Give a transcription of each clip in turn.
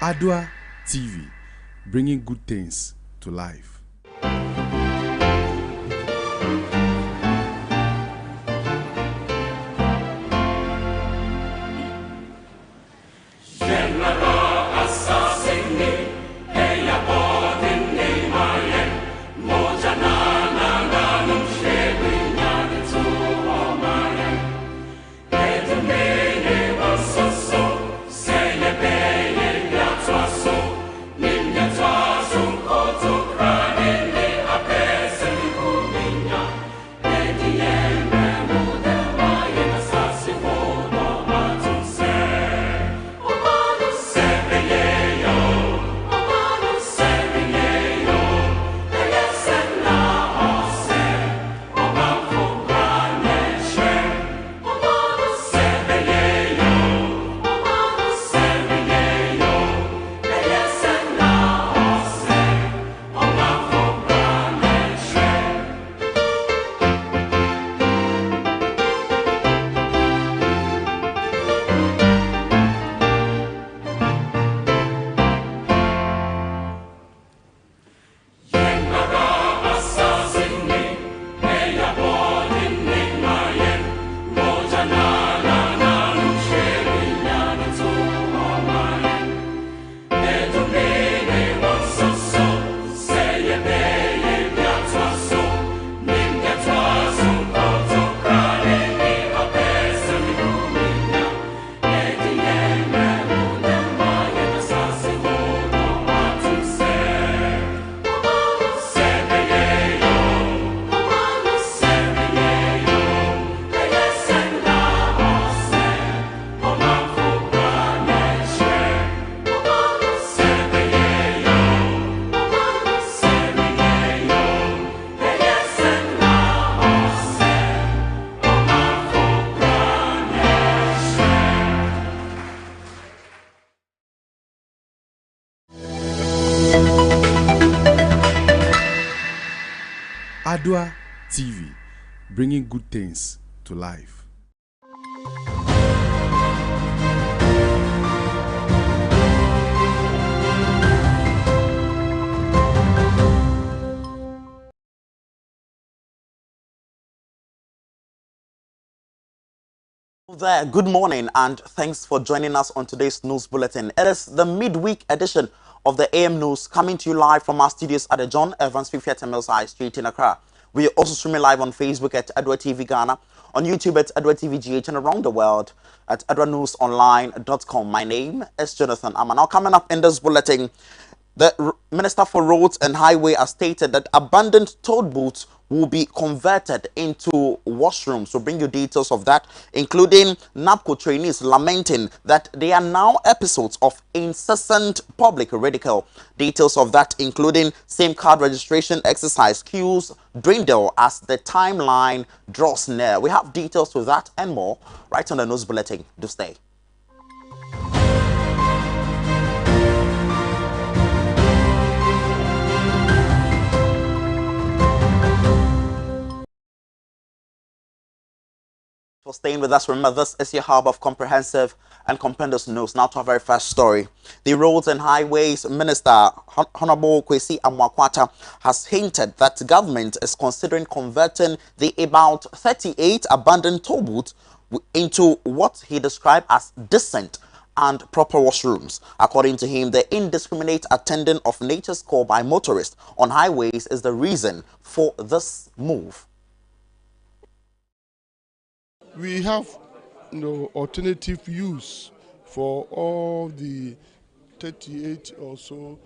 Armah TV, bringing good things to life. Armah TV, bringing good things to life. There, good morning and thanks for joining us on today's news bulletin. It is the midweek edition of the AM News coming to you live from our studios at the John Evans 50th Mills High Street in Accra. We are also streaming live on Facebook at Armah TV Ghana, on YouTube at Armah TV GH, and around the world at armahnewsonline.com. My name is Jonathan Armah. Now, coming up in this bulletin, the Minister for Roads and Highway has stated that abandoned toll booths will be converted into washrooms. So bring you details of that, including NAPCO trainees lamenting that there are now episodes of incessant public ridicule. Details of that, including same card registration exercise queues dwindle as the timeline draws near. We have details to that and more right on the news bulletin. Do stay. For staying with us, remember this is your hub of comprehensive and compendous news. Now to our very first story. The Roads and Highways Minister, Honorable Kwesi Amwakwata, has hinted that government is considering converting the about 38 abandoned toll booths into what he described as decent and proper washrooms. According to him, the indiscriminate attending of nature's call by motorists on highways is the reason for this move. We have alternative use for all the 38 or so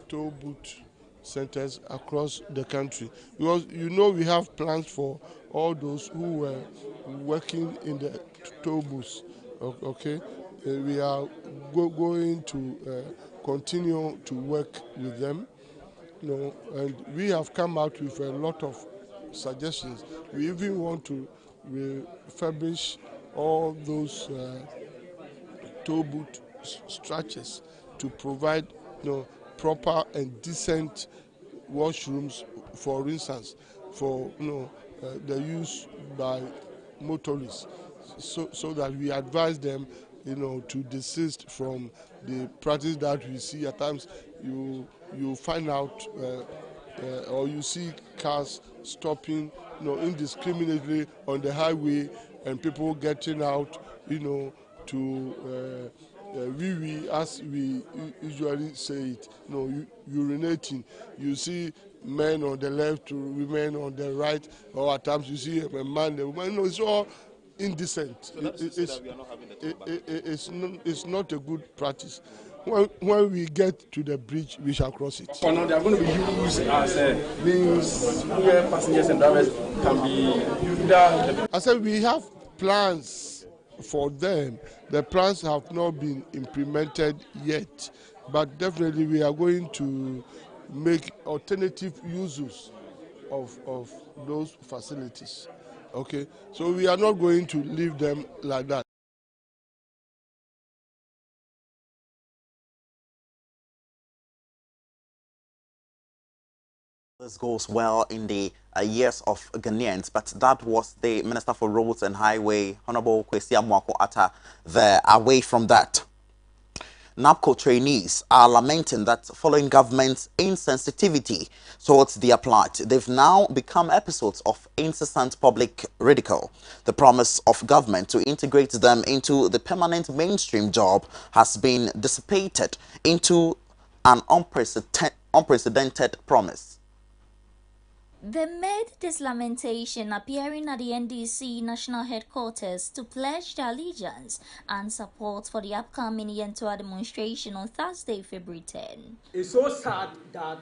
toll booth centers across the country, because we have plans for all those who were working in the toll booths. Okay, we are going to continue to work with them, and we have come out with a lot of suggestions. We even want to refurbish all those toll booth structures to provide proper and decent washrooms, for instance, for the use by motorists, so that we advise them to desist from the practice that we see. At times, you find out or you see cars stopping, indiscriminately on the highway, and people getting out, to wee as we usually say it, urinating. You see men on the left, women on the right, or at times you see a man, a woman. It's all indecent. So that we are not having the talk back. It's not a good practice. When we get to the bridge, we shall cross it. For now, they are going to be used as a means where passengers and drivers can be. I said we have plans for them. The plans have not been implemented yet, but definitely we are going to make alternative uses of those facilities. Okay, so we are not going to leave them like that. This goes well in the years of Ghanaians, but that was the Minister for Roads and Highway, Honorable Kwesi Amoako-Attah, there. Away from that, NAPCO trainees are lamenting that following government's insensitivity towards their plight, they've now become episodes of incessant public ridicule. The promise of government to integrate them into the permanent mainstream job has been dissipated into an unprecedented promise. They made this lamentation appearing at the NDC national headquarters to pledge their allegiance and support for the upcoming Yentua demonstration on Thursday, February 10. It's so sad that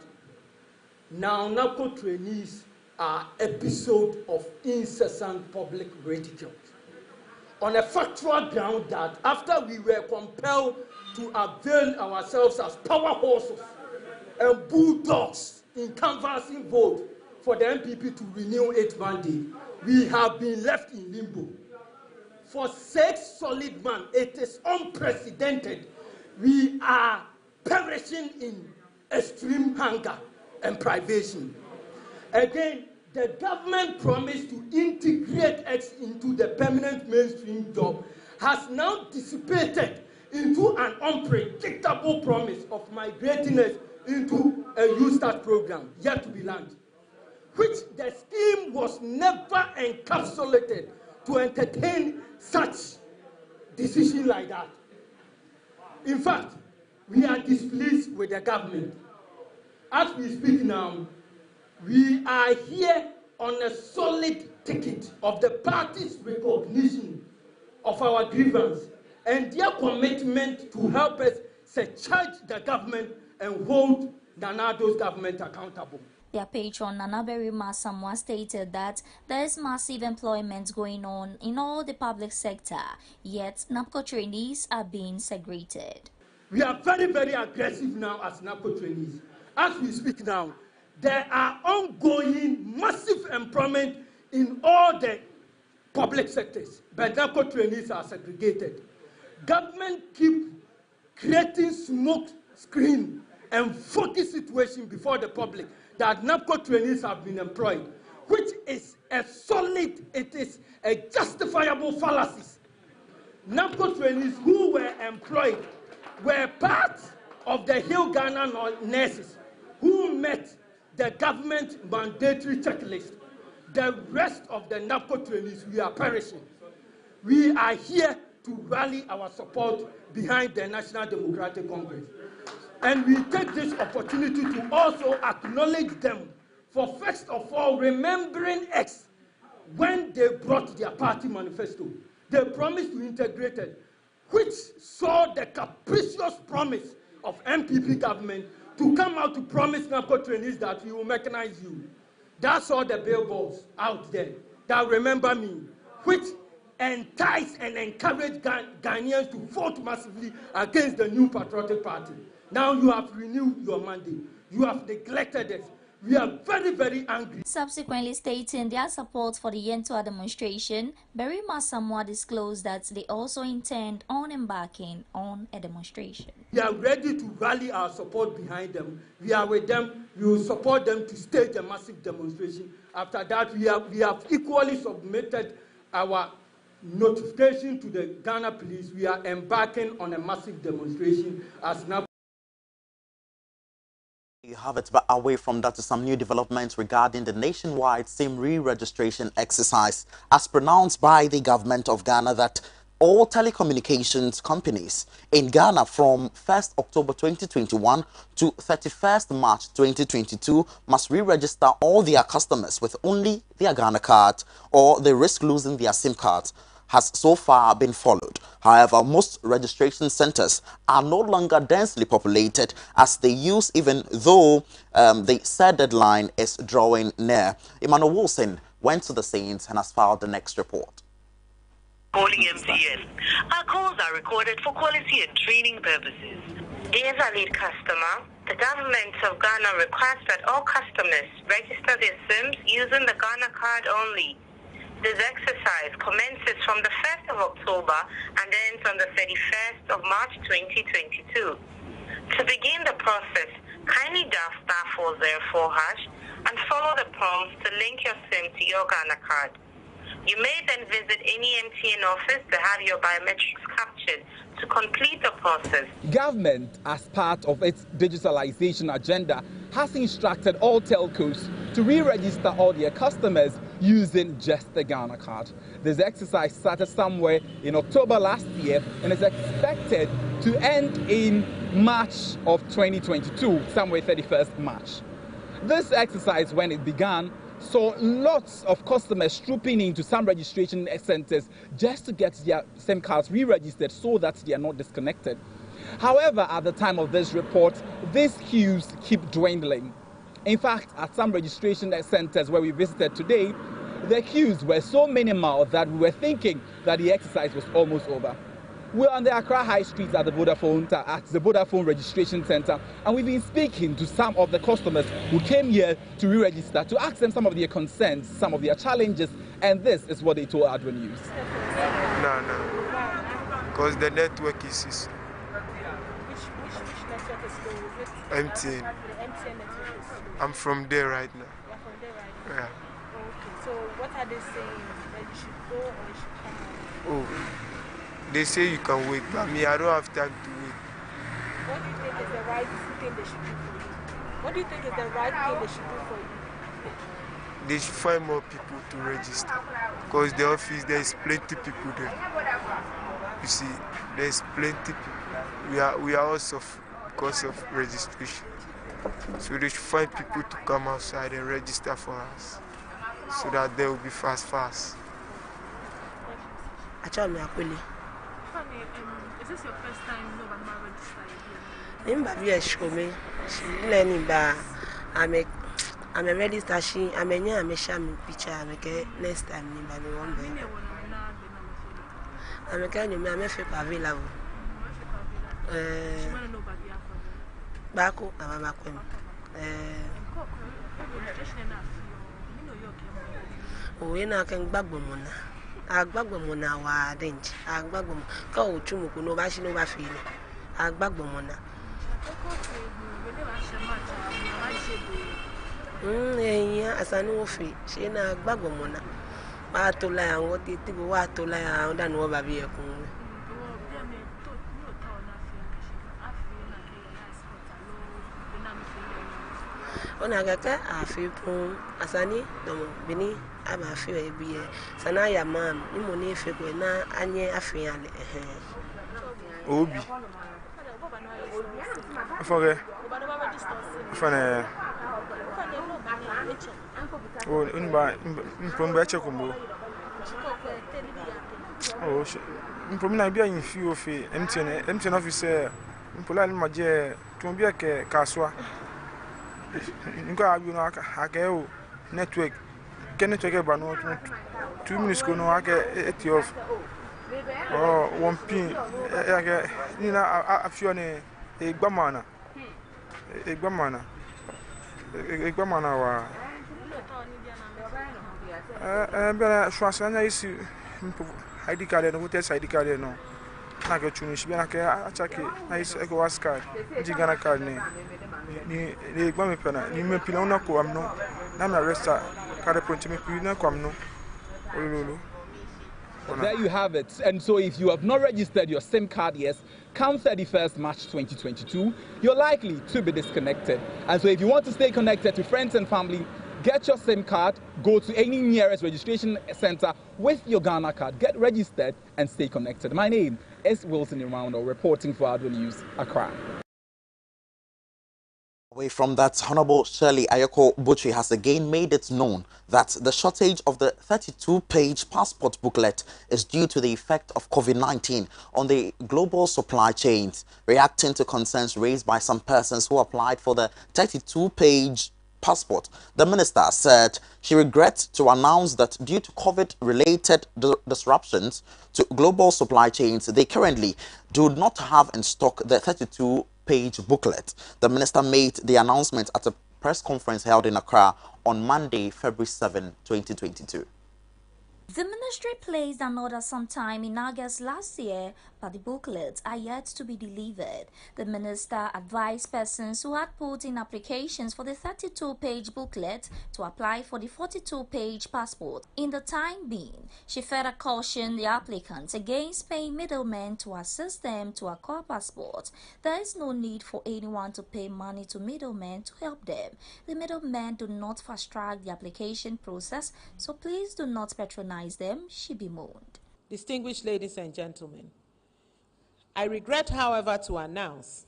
now NAPCO trainees are episode of incessant public ridicule on a factual ground that after we were compelled to avail ourselves as power horses and bulldogs in canvassing vote for the MPP to renew its mandate, we have been left in limbo. For 6 solid months, it is unprecedented. We are perishing in extreme hunger and privation. Again, the government promised to integrate us into the permanent mainstream job has now dissipated into an unpredictable promise of migrating us into a U-Start program yet to be launched, which the scheme was never encapsulated to entertain such decision like that. In fact, we are displeased with the government. As we speak now, we are here on a solid ticket of the party's recognition of our grievance and their commitment to help us surcharge the government and hold Nanado's government accountable. Their patron Nanaberi Masamwa stated that there is massive employment going on in all the public sector, yet NAPCO trainees are being segregated. We are very, very aggressive now as NAPCO trainees. As we speak now, there are ongoing massive employment in all the public sectors, but NAPCO trainees are segregated. Government keep creating smoke screen and focus situation before the public that NAPCO trainees have been employed, which is a solid, it is a justifiable fallacy. NAPCO trainees who were employed were part of the Hill Ghana nurses who met the government mandatory checklist. The rest of the NAPCO trainees, we are perishing. We are here to rally our support behind the National Democratic Congress. And we take this opportunity to also acknowledge them for, first of all, remembering us when they brought their party manifesto. They promised to integrate it, which saw the capricious promise of MPP government to come out to promise NAPCO trainees that we will mechanize you. That's all the billboards out there that remember me, which entice and encourage Ghanaians to vote massively against the new patriotic party. Now you have renewed your mandate. You have neglected us. We are very, very angry. Subsequently stating their support for the Yentua demonstration, Berima Samoa disclosed that they also intend on embarking on a demonstration. We are ready to rally our support behind them. We are with them. We will support them to stage a massive demonstration. After that, we have equally submitted our notification to the Ghana police, we are embarking on a massive demonstration as now. You have it, but away from that to some new developments regarding the nationwide SIM re-registration exercise as pronounced by the government of Ghana that all telecommunications companies in Ghana from 1st October 2021 to 31st March 2022 must re-register all their customers with only their Ghana card or they risk losing their SIM cards has so far been followed. However, most registration centers are no longer densely populated as they use even though the said deadline is drawing near. Emmanuel Wilson went to the scenes and has filed the next report. Calling MTN. Our calls are recorded for quality and training purposes. Dear valued customer, the government of Ghana requires that all customers register their SIMs using the Ghana card only. This exercise commences from the 1st of October and ends on the 31st of March 2022. To begin the process, kindly dial *404# and follow the prompts to link your SIM to your Ghana card. You may then visit any MTN office to have your biometrics captured to complete the process. Government, as part of its digitalization agenda, has instructed all telcos to re-register all their customers using just the Ghana card. This exercise started somewhere in October last year and is expected to end in March of 2022, somewhere 31st March. This exercise, when it began, saw lots of customers trooping into some registration centers just to get their SIM cards re-registered so that they are not disconnected. However, at the time of this report, these queues keep dwindling. In fact, at some registration centers where we visited today, the queues were so minimal that we were thinking that the exercise was almost over. We're on the Accra High Street at the Vodafone Registration Center, and we've been speaking to some of the customers who came here to re-register to ask them some of their concerns, some of their challenges, and this is what they told Adwin News. No, because the network is Which network is slow? Is it MTN. The MTN network is slow. I'm from there right now. You're from there right now? Yeah. Okay, so what are they saying? That you should go or you should come? Oh, they say you can wait, but me, I don't have time to wait. What do you think is the right thing they should do for you? What do you think is the right thing they should do for you? They should find more people to register. Because the office, there's plenty people there. You see, there's plenty people. We are also because of registration. So they should find people to come outside and register for us. So that they will be fast. Is this your first time registering? I'm a register. I'm a sham picture. I'm a next time. I'm a kind of available. Baku, I'm a we na can bagbomona. Agbagbomona wa dent. Agbagbom. Go chumuku no bashi no bafili. Agbagbomona. Yeah, as I know free. She na agbagomona. Ba to la an what it go wa to la an dan wo ba bi ekun. Ona gaka afi pon asani domo bini aba afi e bi sana ya man ni mo ni efe ko na anye afi ale Obi. Afore. Afane. Oh, unba chekumbo. Oh, na bia yin fi ofe MTN officer mpola ni maje tumbia ke kaswa. Nka abi no aka o network network ba no 2 minutes ko no aka eti off. Oh, one pin aka ni na afio ne egbamana wa bela shwasanya isi ID card no hotel ID card no na ke chunu shi bena ke achake na isi eko waska ji Ghana card ni egbame pena ni me pina una ko amno na resta card point me pina ko amno ololo There you have it. And so if you have not registered your SIM card yet, come 31st March 2022, you're likely to be disconnected. And so if you want to stay connected to friends and family, get your SIM card, go to any nearest registration center with your Ghana card, get registered and stay connected. My name is Wilson Iraundo, reporting for Adwo News, Accra. Away from that, Honorable Shirley Ayoko Butchie has again made it known that the shortage of the 32-page passport booklet is due to the effect of COVID-19 on the global supply chains. Reacting to concerns raised by some persons who applied for the 32-page passport, the minister said she regrets to announce that due to COVID-related disruptions to global supply chains, they currently do not have in stock the 32-page booklet. The minister made the announcement at a press conference held in Accra on Monday, February 7, 2022. The ministry placed an order sometime in August last year, but the booklets are yet to be delivered. The minister advised persons who had put in applications for the 32-page booklet to apply for the 42-page passport. In the time being, she further cautioned the applicants against paying middlemen to assist them to acquire passports. There is no need for anyone to pay money to middlemen to help them. The middlemen do not fast-track the application process, so please do not patronize them, she bemoaned. Distinguished ladies and gentlemen, I regret, however, to announce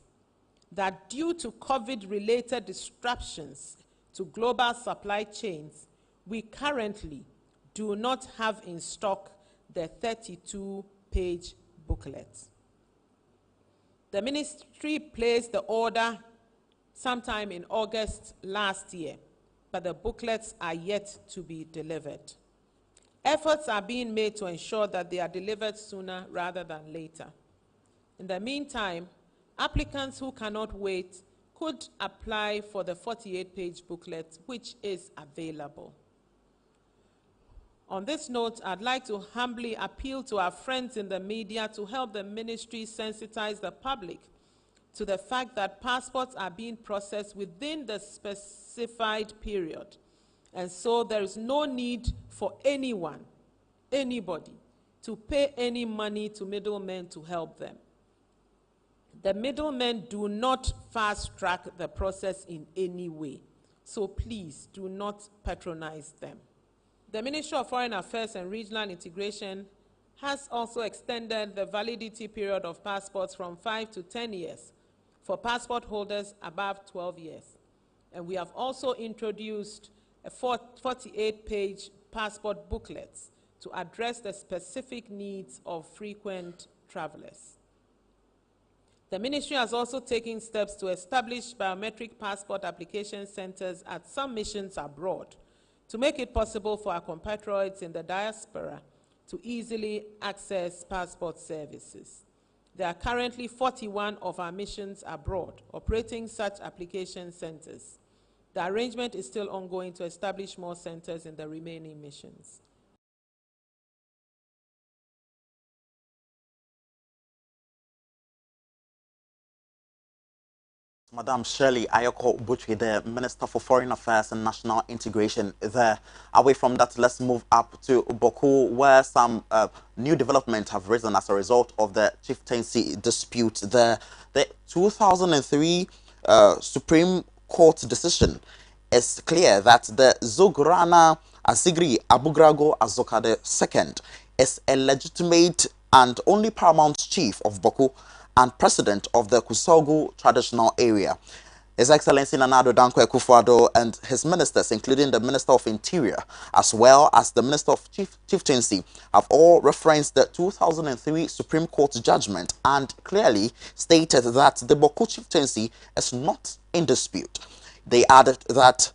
that due to COVID-related disruptions to global supply chains, we currently do not have in stock the 32-page booklet. The ministry placed the order sometime in August last year, but the booklets are yet to be delivered. Efforts are being made to ensure that they are delivered sooner rather than later. In the meantime, applicants who cannot wait could apply for the 48-page booklet, which is available. On this note, I'd like to humbly appeal to our friends in the media to help the ministry sensitize the public to the fact that passports are being processed within the specified period. And so there is no need for anyone, anybody, to pay any money to middlemen to help them. The middlemen do not fast-track the process in any way. So please do not patronize them. The Ministry of Foreign Affairs and Regional Integration has also extended the validity period of passports from 5 to 10 years for passport holders above 12 years. And we have also introduced a 48-page passport booklets to address the specific needs of frequent travelers. The ministry has also taken steps to establish biometric passport application centers at some missions abroad to make it possible for our compatriots in the diaspora to easily access passport services. There are currently 41 of our missions abroad operating such application centers. The arrangement is still ongoing to establish more centers in the remaining missions. Madam Shirley Ayoko Butchie, the Minister for Foreign Affairs and National Integration there. Away from that, let's move up to Boku, where some new developments have risen as a result of the chieftaincy dispute there. The 2003 Supreme Court decision is clear that the Zograna Asigri Abugrago Azoka II is a legitimate and only paramount chief of Boku and president of the Kusogu traditional area. His Excellency Nana Addo Dankwa Akufo-Addo and his ministers, including the Minister of Interior, as well as the Minister of Chieftaincy, have all referenced the 2003 Supreme Court judgment and clearly stated that the Boku chieftaincy is not in dispute. They added that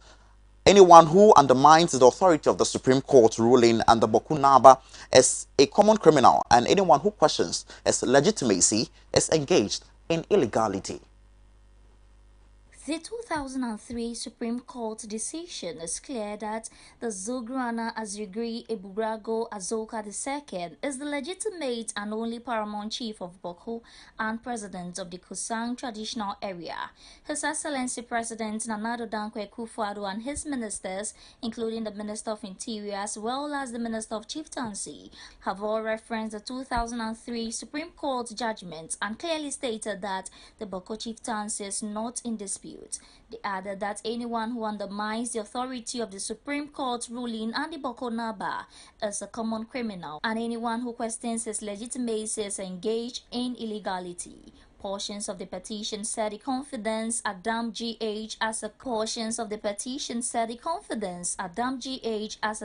anyone who undermines the authority of the Supreme Court ruling and the Boku Naba is a common criminal, and anyone who questions its legitimacy is engaged in illegality. The 2003 Supreme Court decision is clear that the Zograna Azigri Ebubrago Azoka II is the legitimate and only paramount chief of Boko and president of the Kusang traditional area. His Excellency President Nana Addo Dankwa Akufo-Addo and his ministers, including the Minister of Interior as well as the Minister of Chieftaincy, have all referenced the 2003 Supreme Court judgment and clearly stated that the Boko chieftaincy is not in dispute. They added that anyone who undermines the authority of the Supreme Court ruling and the Boko Naba is a common criminal, and anyone who questions his legitimacy is engaged in illegality. Portions of the petition said the confidence Adam GH as a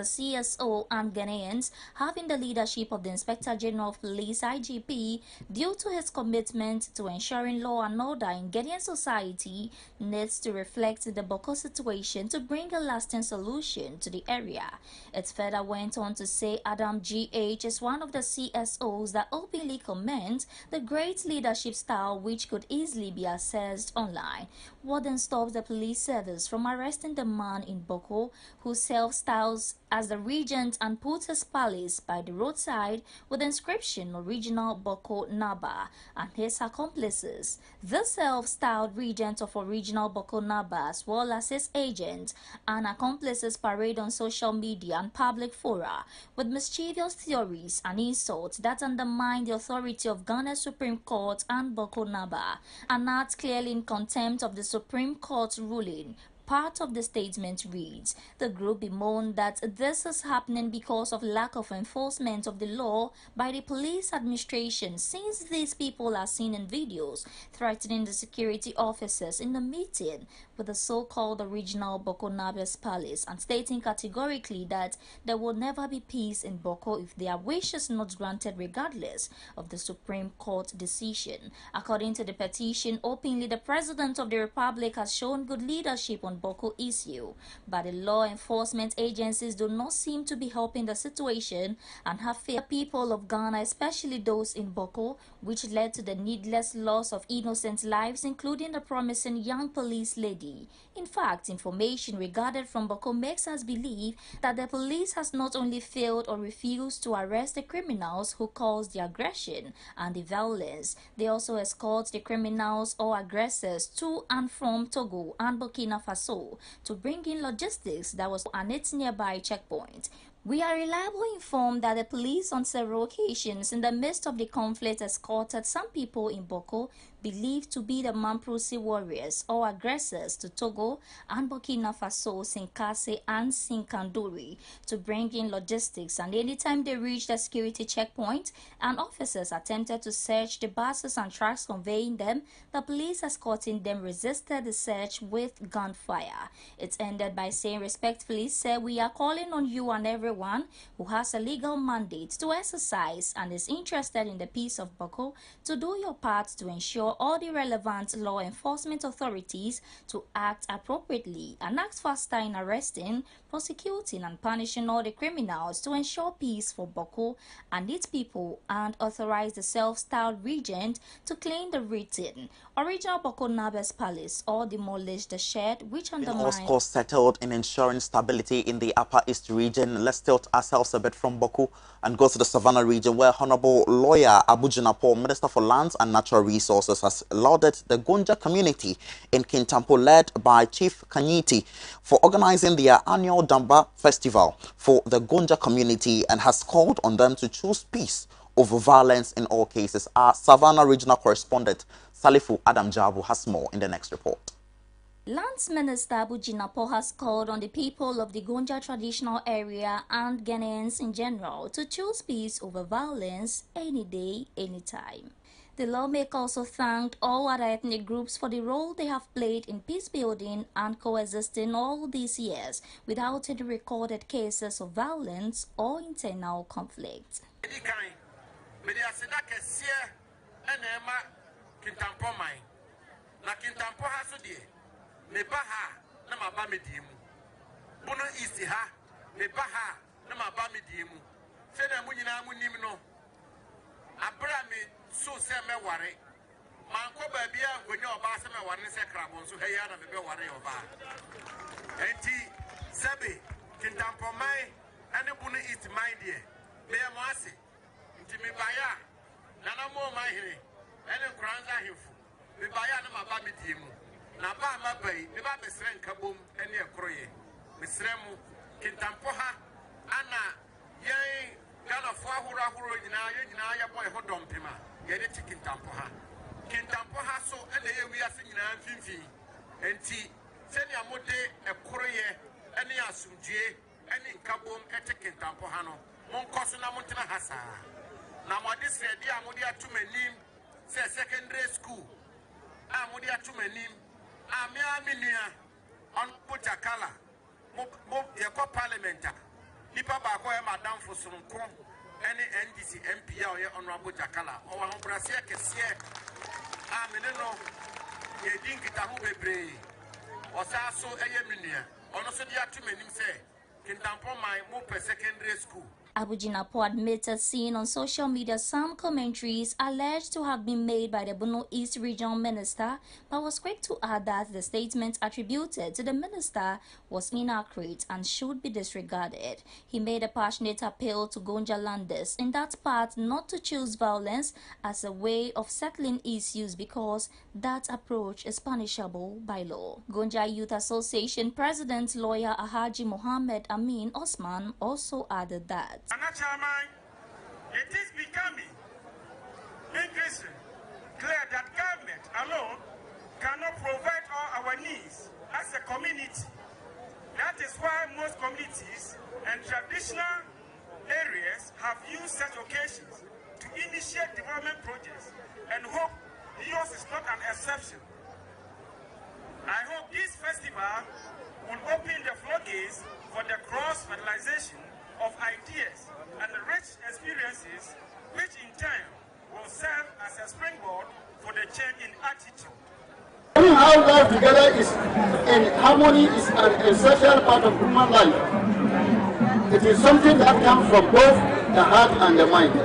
CSO and Ghanaians having the leadership of the Inspector General of Police IGP due to his commitment to ensuring law and order in Ghanaian society needs to reflect the Boko situation to bring a lasting solution to the area. It further went on to say Adam GH is one of the CSOs that openly commend the great leadership style which could easily be accessed online. What then stops the police service from arresting the man in Boko who self-styles as the regent and puts his palace by the roadside with the inscription Original Boko Naba and his accomplices? The self-styled regent of Original Boko Naba as well as his agents and accomplices parade on social media and public fora with mischievous theories and insults that undermine the authority of Ghana's Supreme Court and Boko Naba, and not clearly in contempt of the Supreme Court ruling. Part of the statement reads, the group bemoaned that this is happening because of lack of enforcement of the law by the police administration, since these people are seen in videos threatening the security officers in the meeting with the so-called Original Boko Naba's palace, and stating categorically that there will never be peace in Boko if their wish is not granted regardless of the Supreme Court decision. According to the petition, openly the President of the Republic has shown good leadership on Boko issue, but the law enforcement agencies do not seem to be helping the situation and have failed the people of Ghana, especially those in Boko, which led to the needless loss of innocent lives, including the promising young police lady. In fact, information regarding from Boko makes us believe that the police has not only failed or refused to arrest the criminals who caused the aggression and the violence, they also escort the criminals or aggressors to and from Togo and Burkina Faso to bring in logistics that was on its nearby checkpoint. We are reliably informed that the police on several occasions in the midst of the conflict escorted some people in Boko believed to be the Mamprosi warriors or aggressors to Togo and Burkina Faso, Sinkase and Sinkanduri to bring in logistics, and anytime they reached the security checkpoint and officers attempted to search the buses and trucks conveying them, the police escorting them resisted the search with gunfire. It ended by saying respectfully, "Sir, we are calling on you and everyone who has a legal mandate to exercise and is interested in the peace of Boko to do your part to ensure all the relevant law enforcement authorities to act appropriately and act faster in arresting, prosecuting and punishing all the criminals to ensure peace for Boko and its people, and authorize the self-styled regent to claim the written Original Boko Naba's palace or demolish the shed which undermines." All scores settled in ensuring stability in the Upper East region. Let's tilt ourselves a bit from Boko and go to the Savannah region, where Honorable Lawyer Abu Jinapo, Minister for Lands and Natural Resources, has lauded the Gonja community in Kintampo, led by Chief Kanyiti, for organizing their annual Damba Festival for the Gonja community, and has called on them to choose peace over violence in all cases. Our Savannah regional correspondent Salifu Adam Jabu has more in the next report. Lands Minister Abu Jinapo has called on the people of the Gonja traditional area and Ghanaians in general to choose peace over violence any day, anytime. The lawmaker also thanked all other ethnic groups for the role they have played in peace building and coexisting all these years without any recorded cases of violence or internal conflict. So say me worry. Man ko baby a gonyo oba se me ware se krabon so heya na me be ware oba enti sebe kintampo mai ene bunu east mind there me mo ase enti me baya nana mo mai here ene kranza hifu me baya na maba me die mu na ba ma bai me ba besre nkabom ene ekroye mesre mu kintampo ha ana yen Gana fo ahoro nyina ya boy ho dompema ye de chicken tampo ha so ene ye wi ase nyina mfimfi enti seni amode ekoroye ene asumdue ene nkabom chicken tampo ha no monkoso na montena hasa na mode se dia amode atumanim se secondary school amode atumanim amenua on Bujakala mo ye ko parliamenta Nipa ba ko e madam Fosunko any NDC MP ya o honorable Jakala o wa hobrase kese amene no ye dinkita ho bebre o sa so eye menua ono so dia tumanim se kintampo mai mo per secondary school. Abujinapo admitted seeing on social media some commentaries alleged to have been made by the Bono East Regional Minister, but was quick to add that the statement attributed to the minister was inaccurate and should be disregarded. He made a passionate appeal to Gonja Landers in that part not to choose violence as a way of settling issues because that approach is punishable by law. Gonja Youth Association President Lawyer Ahaji Mohammed Amin Osman also added that it is becoming increasingly clear that government alone cannot provide all our needs as a community. That is why most communities and traditional areas have used such occasions to initiate development projects and hope yours is not an exception. I hope this festival will open the floodgates for the cross-fertilization of ideas and rich experiences, which in turn will serve as a springboard for the change in attitude. How life together is in harmony is an essential part of human life. It is something that comes from both the heart and the mind.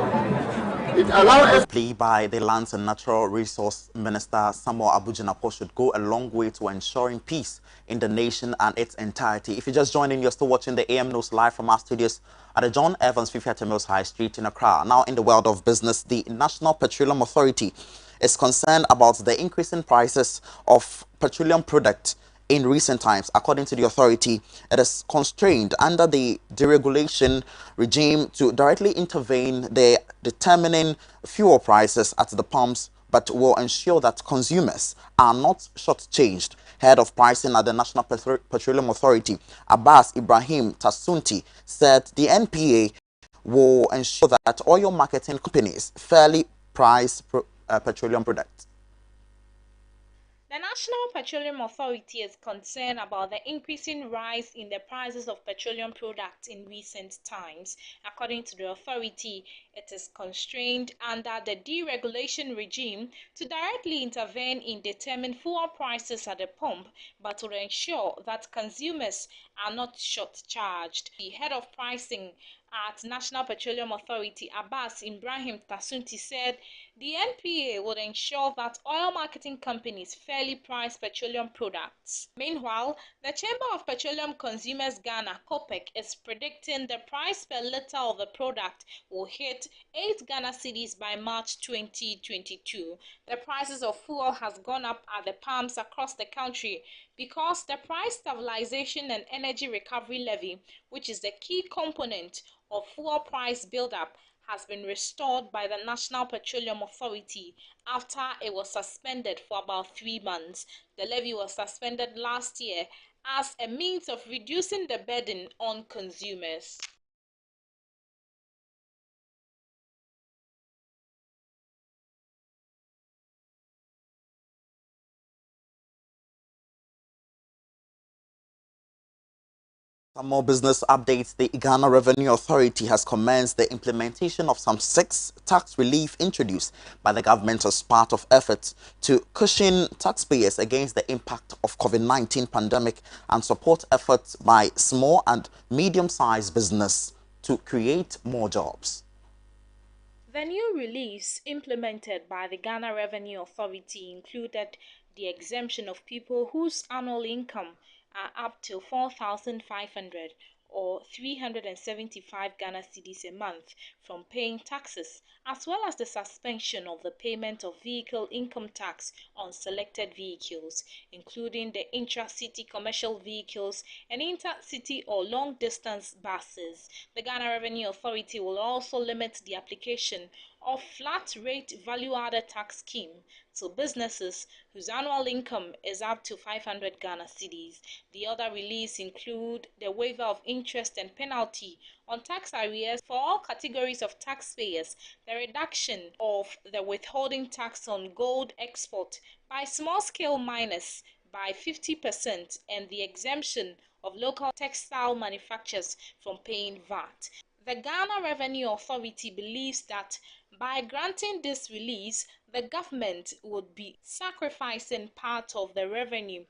It allows us. Plea by the Lands and Natural Resource Minister Samuel Abujinapo should go a long way to ensuring peace in the nation and its entirety. If you're just joining, you're still watching the AM News live from our studios at the John Evans Fifiate Mills High Street in Accra. Now, in the world of business, the National Petroleum Authority is concerned about the increasing prices of petroleum products in recent times. According to the authority, it is constrained under the deregulation regime to directly intervene the determining fuel prices at the pumps, but will ensure that consumers are not shortchanged. Head of pricing at the National Petroleum Authority, Abbas Ibrahim Tasunti, said the NPA will ensure that oil marketing companies fairly price petroleum products. The National Petroleum Authority is concerned about the increasing rise in the prices of petroleum products in recent times. According to the authority, it is constrained under the deregulation regime to directly intervene in determining fuel prices at the pump, but to ensure that consumers are not short-charged. The head of pricing at National Petroleum Authority, Abbas Ibrahim Tasunti, said the NPA would ensure that oil marketing companies fairly price petroleum products. Meanwhile, the Chamber of Petroleum Consumers Ghana, COPEC, is predicting the price per litre of the product will hit 8 Ghana cedis by March 2022. The prices of fuel has gone up at the pumps across the country because the Price Stabilization and Energy Recovery Levy, which is the key component of fuel price build-up, has been restored by the National Petroleum Authority after it was suspended for about 3 months. The levy was suspended last year as a means of reducing the burden on consumers. Some more business updates. The Ghana Revenue Authority has commenced the implementation of some 6 tax relief introduced by the government as part of efforts to cushion taxpayers against the impact of COVID-19 pandemic and support efforts by small and medium-sized business to create more jobs. The new release implemented by the Ghana Revenue Authority included the exemption of people whose annual income are up to 4,500 or 375 Ghana cedis a month from paying taxes, as well as the suspension of the payment of vehicle income tax on selected vehicles, including the intra-city commercial vehicles and intercity or long-distance buses. The Ghana Revenue Authority will also limit the application of flat-rate value-added tax scheme to businesses whose annual income is up to 500 Ghana cedis. The other release include the waiver of interest and penalty on tax arrears for all categories of taxpayers, the reduction of the withholding tax on gold export by small-scale miners by 50%, and the exemption of local textile manufacturers from paying VAT. The Ghana Revenue Authority believes that by granting this release, the government would be sacrificing part of the revenue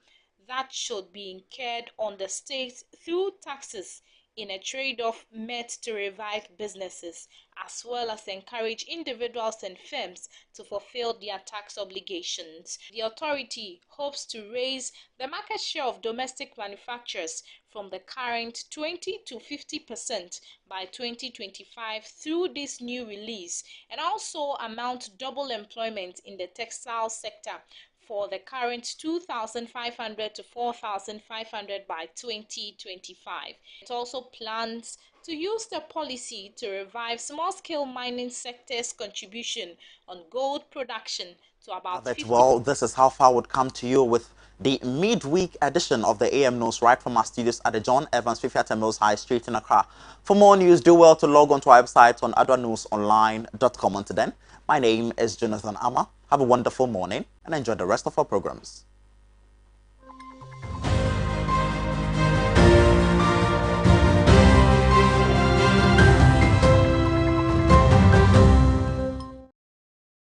that should be incurred on the state through taxes in a trade-off meant to revive businesses, as well as encourage individuals and firms to fulfill their tax obligations. The authority hopes to raise the market share of domestic manufacturers from the current 20 to 50% by 2025 through this new release, and also amount double employment in the textile sector for the current 2,500 to 4,500 by 2025. It also plans to use the policy to revive small-scale mining sector's contribution on gold production to about 50%. Well, this is how far would come to you with the midweek edition of the AM News right from our studios at the John Evans Fifiata Mills High Street in Accra. For more news, do well to log on to our website on adwanewsonline.com. Until then, my name is Jonathan Armah. Have a wonderful morning and enjoy the rest of our programs.